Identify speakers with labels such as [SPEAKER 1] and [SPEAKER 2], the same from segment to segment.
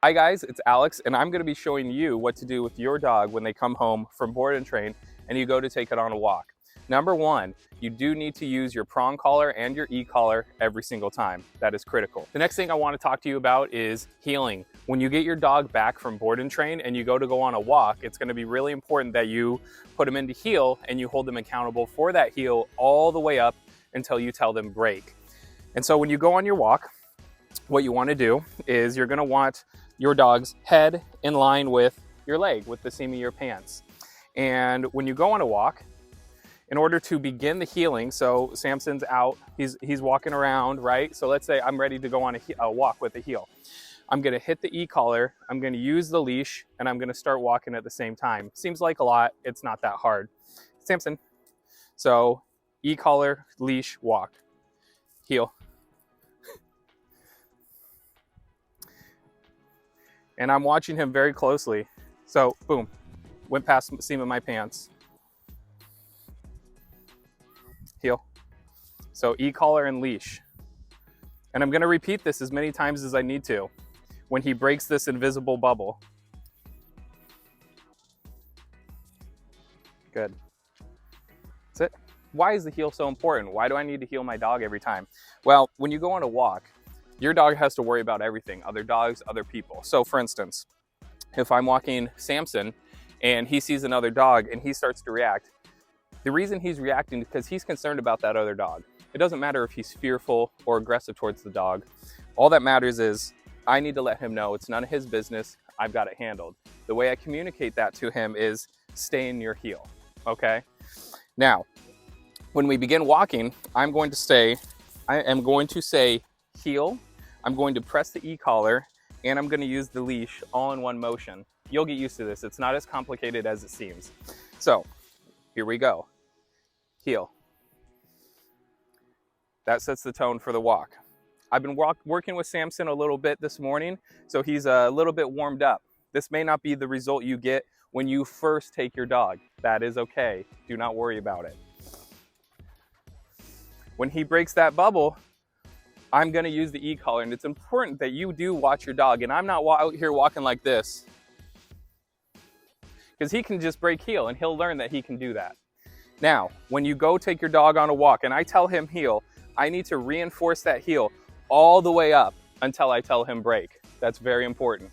[SPEAKER 1] Hi guys, it's Alex, and I'm going to be showing you what to do with your dog when they come home from board and train and you go to take it on a walk. Number one, you do need to use your prong collar and your e-collar every single time. That is critical. The next thing I want to talk to you about is heeling. When you get your dog back from board and train and you go on a walk, it's going to be really important that you put them into heel and you hold them accountable for that heel all the way up until you tell them break. And so when you go on your walk, what you want to do is you're going to want your dog's head in line with your leg, with the seam of your pants. And when you go on a walk, in order to begin the heeling, so Samson's out, he's walking around, right? So let's say I'm ready to go on a walk with a heel. I'm going to hit the e-collar, I'm going to use the leash, and I'm going to start walking at the same time. Seems like a lot, it's not that hard. Samson. So e-collar, leash, walk, heel. And I'm watching him very closely. So boom, went past the seam of my pants. Heel. So e-collar and leash. And I'm gonna repeat this as many times as I need to when he breaks this invisible bubble. Good. That's it. Why is the heel so important? Why do I need to heel my dog every time? Well, when you go on a walk, your dog has to worry about everything, other dogs, other people. So for instance, if I'm walking Samson and he sees another dog and he starts to react, the reason he's reacting is because he's concerned about that other dog. It doesn't matter if he's fearful or aggressive towards the dog. All that matters is I need to let him know it's none of his business. I've got it handled. The way I communicate that to him is stay in your heel, okay? Now, when we begin walking, I am going to say heel, I'm going to press the e-collar, and I'm going to use the leash all in one motion. You'll get used to this. It's not as complicated as it seems. So here we go. Heel. That sets the tone for the walk. I've been working with Samson a little bit this morning, so he's a little bit warmed up. This may not be the result you get when you first take your dog. That is okay. Do not worry about it. When he breaks that bubble, I'm going to use the e-collar, and it's important that you do watch your dog, and I'm not out here walking like this because he can just break heel and he'll learn that he can do that. Now, when you go take your dog on a walk and I tell him heel, I need to reinforce that heel all the way up until I tell him break. That's very important.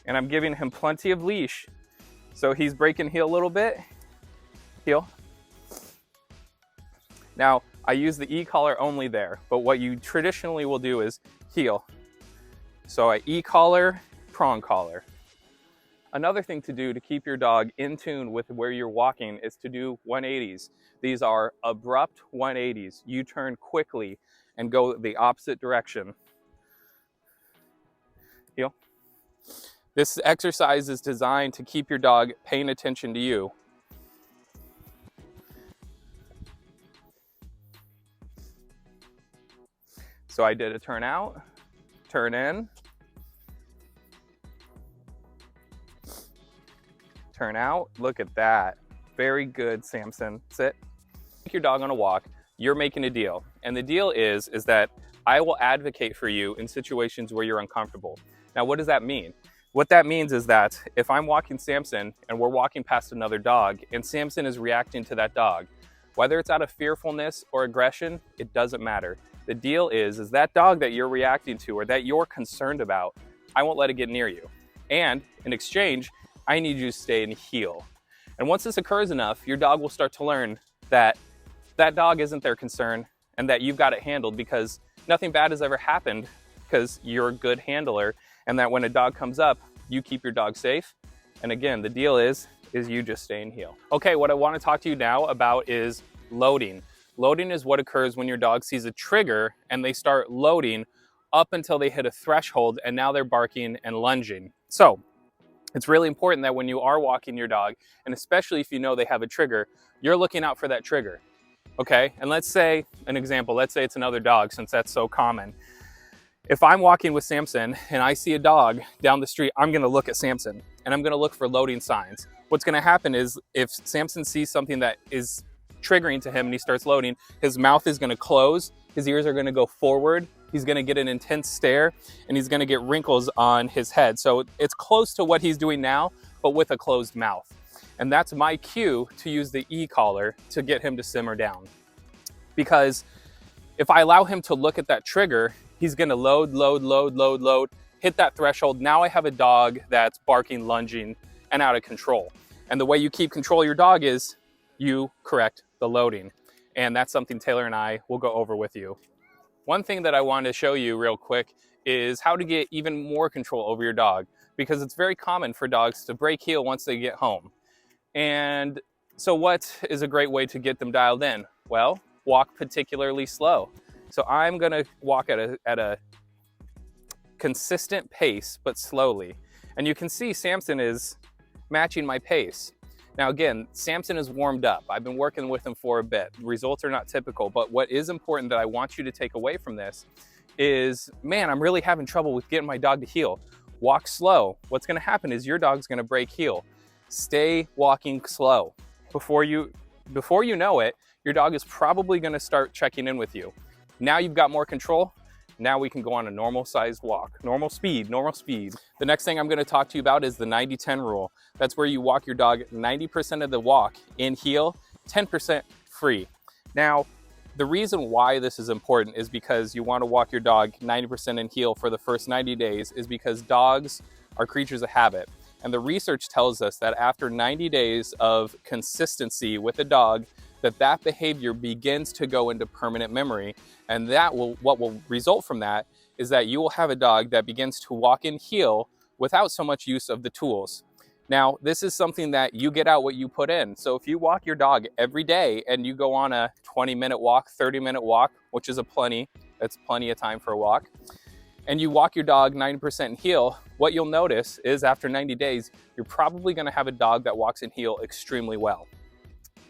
[SPEAKER 1] And I'm giving him plenty of leash. So he's breaking heel a little bit, heel. Now, I use the e-collar only there, but what you traditionally will do is heel. So I e-collar, prong collar. Another thing to do to keep your dog in tune with where you're walking is to do 180s. These are abrupt 180s. You turn quickly and go the opposite direction. Heel. This exercise is designed to keep your dog paying attention to you. So I did a turn out, turn in, turn out. Look at that. Very good, Samson. Sit. Take your dog on a walk. You're making a deal. And the deal is that I will advocate for you in situations where you're uncomfortable. Now, what does that mean? What that means is that if I'm walking Samson and we're walking past another dog and Samson is reacting to that dog, whether it's out of fearfulness or aggression, it doesn't matter. The deal is that dog that you're reacting to or that you're concerned about, I won't let it get near you. And in exchange, I need you to stay in heel. And once this occurs enough, your dog will start to learn that that dog isn't their concern and that you've got it handled because nothing bad has ever happened because you're a good handler, and that when a dog comes up, you keep your dog safe. And again, the deal is you just stay in heel. Okay, what I want to talk to you now about is loading. Loading is what occurs when your dog sees a trigger and they start loading up until they hit a threshold and now they're barking and lunging. So it's really important that when you are walking your dog, and especially if you know they have a trigger, you're looking out for that trigger, okay? And let's say, an example, let's say it's another dog since that's so common. If I'm walking with Samson and I see a dog down the street, I'm gonna look at Samson and I'm gonna look for loading signs. What's gonna happen is if Samson sees something that is triggering to him and he starts loading, his mouth is going to close, his ears are going to go forward, He's gonna get an intense stare and he's gonna get wrinkles on his head. So it's close to what he's doing now, but with a closed mouth. And that's my cue to use the e-collar to get him to simmer down. Because if I allow him to look at that trigger, he's gonna load, hit that threshold. Now I have a dog that's barking, lunging, and out of control. And the way you keep control of your dog is you correct the loading. And that's something Taylor and I will go over with you. One thing that I wanted to show you real quick is how to get even more control over your dog, because it's very common for dogs to break heel once they get home. And so what is a great way to get them dialed in? Well, walk particularly slow. So I'm gonna walk at a consistent pace, but slowly. And you can see Samson is matching my pace. Now again, Samson is warmed up. I've been working with him for a bit. The results are not typical, but what is important that I want you to take away from this is, man, I'm really having trouble with getting my dog to heel. Walk slow. What's gonna happen is your dog's gonna break heel. Stay walking slow. Before you know it, your dog is probably gonna start checking in with you. Now you've got more control. Now we can go on a normal sized walk, normal speed. The next thing I'm gonna talk to you about is the 90-10 rule. That's where you walk your dog 90% of the walk in heel, 10% free. Now, the reason why this is important is because you wanna walk your dog 90% in heel for the first 90 days is because dogs are creatures of habit. And the research tells us that after 90 days of consistency with a dog, that behavior begins to go into permanent memory. And what will result from that is that you will have a dog that begins to walk in heel without so much use of the tools. Now, this is something that you get out what you put in. So if you walk your dog every day and you go on a 20-minute walk, 30-minute walk, which is that's plenty of time for a walk, and you walk your dog 90% in heel, what you'll notice is after 90 days, you're probably gonna have a dog that walks in heel extremely well.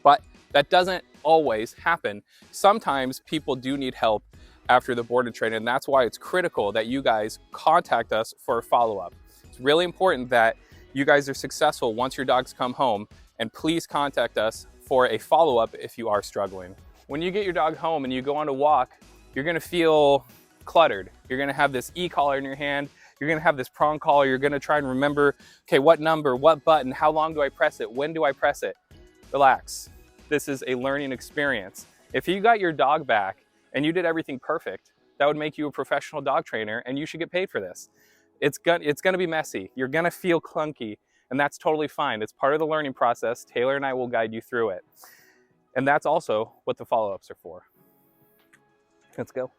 [SPEAKER 1] But that doesn't always happen. Sometimes people do need help after the board and train, and that's why it's critical that you guys contact us for a follow-up. It's really important that you guys are successful once your dogs come home, and please contact us for a follow-up if you are struggling. When you get your dog home and you go on a walk, you're gonna feel cluttered. You're gonna have this e-collar in your hand, you're gonna have this prong collar, you're gonna try and remember, okay, what number, what button, how long do I press it, when do I press it? Relax. This is a learning experience. If you got your dog back and you did everything perfect, that would make you a professional dog trainer and you should get paid for this. It's gonna be messy. You're gonna feel clunky, and that's totally fine. It's part of the learning process. Taylor and I will guide you through it. And that's also what the follow-ups are for. Let's go.